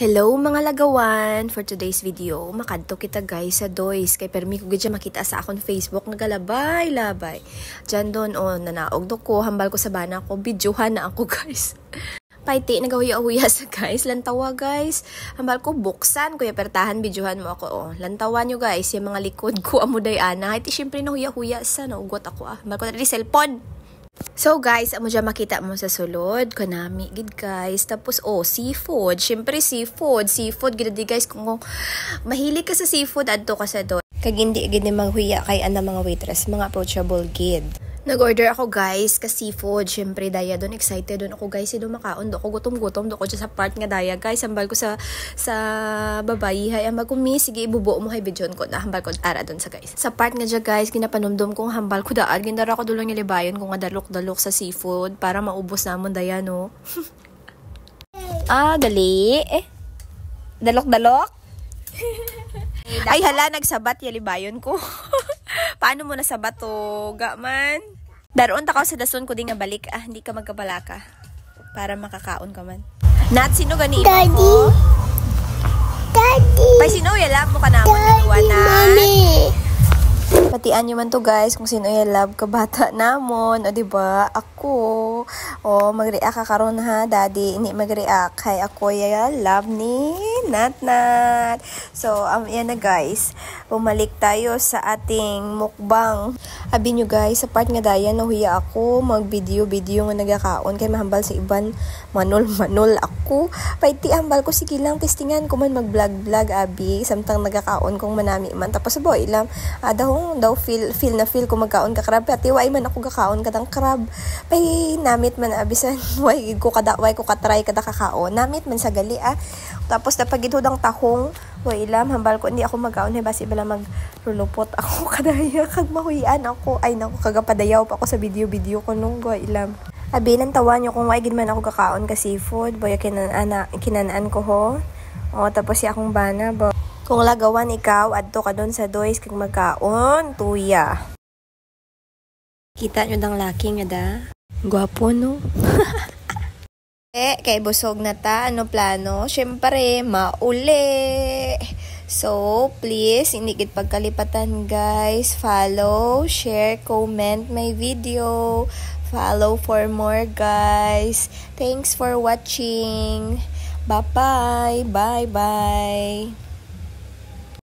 Hello mga lagawan! For today's video, makadto kita guys sa Dois. Kay permi ko gudya makita sa akong Facebook nagalabay-labay. Diyan doon, nanaog do ko, hambal ko sa bana ko, videohan na ako guys. Paiti, nagahuya-huya sa guys. Lantawa guys. Hambal ko, buksan. Kuya pertahan, videohan mo ako. Lantawan nyo guys, yung mga likod ko, amuday ana. Iti syempre nahuya-huya sa, naugot ako Hambal ko na rin cellphone. So guys, amo dyan makita mo sa sulod, kanami gid guys. Tapos seafood, syempre seafood gid di guys kung mahilig ka sa seafood adto ka sa doon. Kag hindi gid ni maghuya kay ana mga waitress, mga approachable gid. Nag-order ako guys ka seafood, syempre daya doon excited doon ako guys, do makaon do ako gutom do ko sa part nga daya guys. Hambal ko sa babayi hay hambal ko sige ibubo mo hay bidyon ko na hambal ko ara doon sa guys. Sa part nga dyan guys, ginapanumdum kong hambal ko daan gindara ko dulong nilibayon kung nga dalok sa seafood para maubos namon daya no. Dali. Dalok. Ay hala, nagsabat yalibayon ko. Paano mo nasabat to? Gaman. Daroon ta ka sa dason ko di nga balik. Hindi ka magkabalaka. Para makakaon ka man. Nat, sino gani Daddy. Ko? Daddy. Pay sino yalap mo ka naman na Mommy. Patian nyo man to guys kung sino yung love ka bata namon. O diba? Ako. Mag-react ka karon ha. Daddy, hindi mag-react. Kay ako yung love ni Nat. So, yan na guys. Bumalik tayo sa ating mukbang. Abi nyo guys, sa part nga daya nahuya ako. Mag-video nga nagakaon. Kay mahambal sa iban. Manol ako. Paiti hambal ko. Sige lang, testingan ko man mag-vlog abi. Samtang nagakaon kong manami man. Tapos boy lang. Daw feel ko magkaon ka crab. Pati way man ako gakaon kadang crab. Pay namit man abisan. Way ko katry kada kakaon. Namit man sa gali Tapos napagid hudang tahong. Way ilam hambal ko hindi ako magkaon basi bala magrulupot ako kadaya kag mahuyan ako. Ay naku kagapadayaw pa ako sa video ko nung way ilam. Abi nang tawa nyo kung way gid man ako kakaon ka seafood. Boy kinanaan ko ho. Tapos si akong bana bo. Kung lagawan ikaw, adto ka doon sa Dois kag magkaon, tuya. Kita nyo dang laki nga da. Gwapo no? Kay busog na ta. Ano plano? Syempre, mauli. So, please, hindi gid pagkalipatan guys. Follow, share, comment my video. Follow for more guys. Thanks for watching. Bye-bye. Bye-bye.